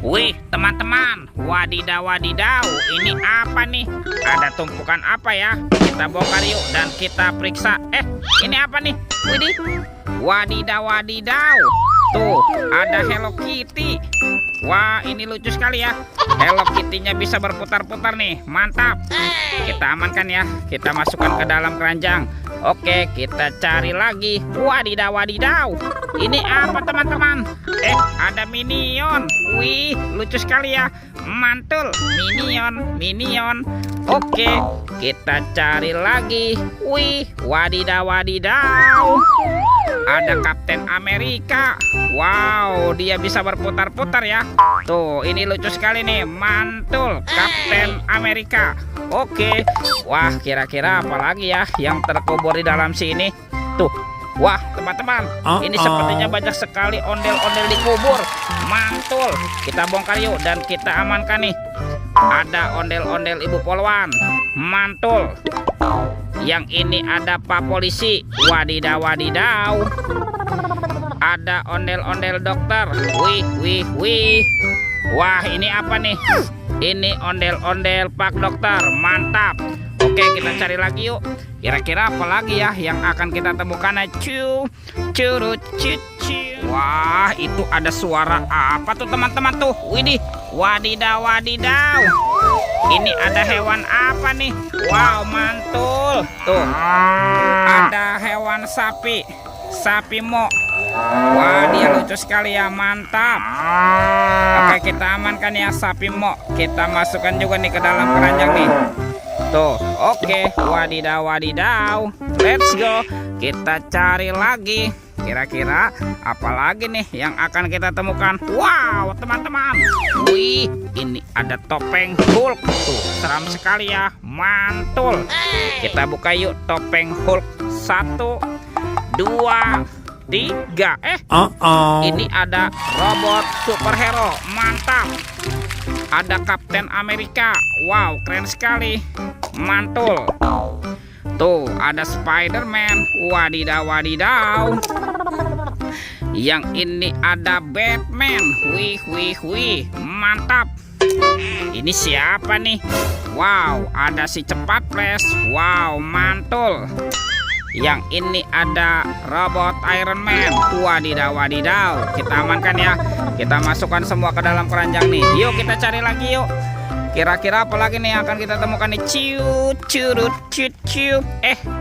Wih, teman-teman, wadidaw wadidaw, ini apa nih? Ada tumpukan apa ya? Kita bongkar yuk dan kita periksa. Ini apa nih? Widih, wadidaw wadidaw. Tuh, ada Hello Kitty. Wah, ini lucu sekali ya. Hello Kitty-nya bisa berputar-putar nih, mantap. Kita amankan ya, kita masukkan ke dalam keranjang. Oke, kita cari lagi. Wadidaw wadidaw, ini apa teman-teman? Ada Minion. Wih, lucu sekali ya, mantul. Minion. Oke, kita cari lagi. Wih, wadidaw wadidaw, ada Kapten Amerika. Wow, dia bisa berputar-putar ya. Tuh, ini lucu sekali nih, mantul, Kapten Amerika. Oke, wah, kira-kira apa lagi ya yang terkubur di dalam sini? Tuh, wah teman-teman, ini sepertinya banyak sekali ondel-ondel dikubur. Mantul, kita bongkar yuk dan kita amankan nih. Ada ondel-ondel Ibu Polwan, mantul. Yang ini ada Pak Polisi. Wadidaw wadidaw, ada ondel-ondel dokter. Wih. Wah, ini apa nih? Ini ondel-ondel Pak Dokter, mantap. Oke, kita cari lagi yuk. Kira-kira apa lagi ya yang akan kita temukan? Curut. Wah, itu ada suara apa tuh teman-teman tuh? Widih, wadidaw wadidaw. Ini ada hewan apa nih? Wow, mantul. Tuh, ada hewan sapi mo. Wah, dia lucu sekali ya, mantap. Oke, kita amankan ya sapi mo. Kita masukkan juga nih ke dalam keranjang nih. Tuh, oke, wadidaw wadidaw. Let's go. Kita cari lagi. Kira-kira apa lagi nih yang akan kita temukan? Wow, teman-teman. Wih, ini ada topeng Hulk. Tuh, seram sekali ya, mantul. Kita buka yuk topeng Hulk. 1, 2, 3. Ini ada robot superhero, mantap. Ada Kapten Amerika. Wow, keren sekali, mantul. Tuh, ada Spider-Man. Wadidaw wadidaw. Yang ini ada Batman. Wih, mantap. Ini siapa nih? Wow, ada si Cepat Flash. Wow, mantul. Yang ini ada robot Iron Man. Wadidaw wadidaw, kita amankan ya. Kita masukkan semua ke dalam keranjang nih. Yuk, kita cari lagi yuk. Kira-kira apa lagi nih yang akan kita temukan nih? Curut.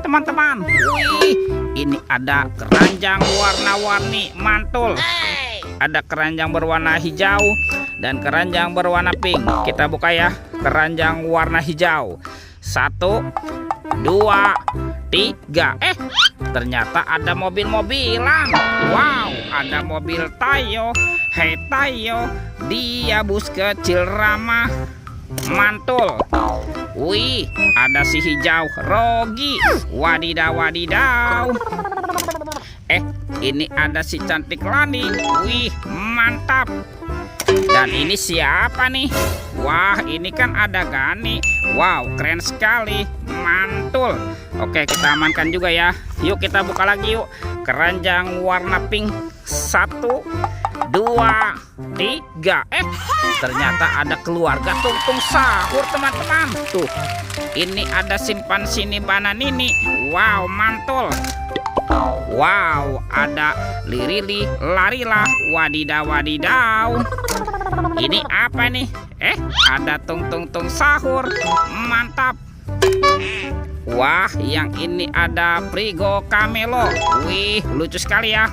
Teman-teman, wih, ini ada keranjang warna-warni, mantul. Ada keranjang berwarna hijau dan keranjang berwarna pink. Kita buka ya, keranjang warna hijau. 1, 2, 3. Ternyata ada mobil-mobilan. Wow, ada mobil Tayo. Hei Tayo, dia bus kecil ramah, mantul. Wih, ada si hijau Rogi. Wadidaw wadidaw. Ini ada si cantik Lani. Wih, mantap. Dan ini siapa nih? Wah, ini kan ada Gani. Wow, keren sekali, mantul. Oke, kita amankan juga ya. Yuk, kita buka lagi yuk. Keranjang warna pink. 1, 2, 3. Ternyata ada keluarga Tung Sahur, teman-teman. Tuh, ini ada simpan sini Bananini. Wow, mantul. Wow, ada Lirili Larila. Wadidaw wadidaw. Ini apa nih? Ada Tung Sahur, mantap. Wah, yang ini ada Prigo Camelo. Wih, lucu sekali ya.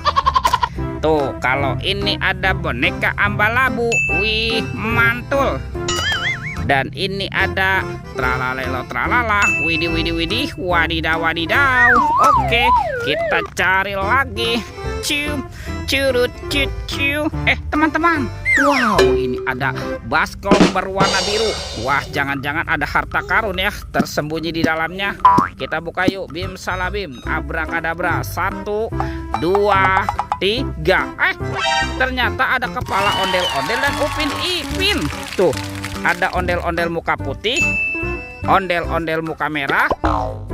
Tuh, kalau ini ada boneka Ambalabu. Wih, mantul. Dan ini ada Tralalelo Tralala. Widih, wadidaw wadidaw. Oke, kita cari lagi. Curut. Teman-teman, wow, ini ada baskom berwarna biru. Wah, jangan-jangan ada harta karun ya tersembunyi di dalamnya. Kita buka yuk. Bim salabim, abrakadabra. 1, 2, 3. Ternyata ada kepala ondel-ondel dan upin ipin. Tuh, ada ondel-ondel muka putih, ondel-ondel muka merah.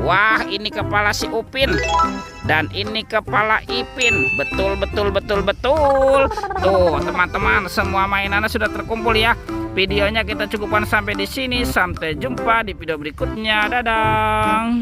Wah, ini kepala si Upin. Dan ini kepala Ipin. Betul. Tuh, teman-teman, semua mainannya sudah terkumpul ya. Videonya kita cukupkan sampai di sini. Sampai jumpa di video berikutnya. Dadah.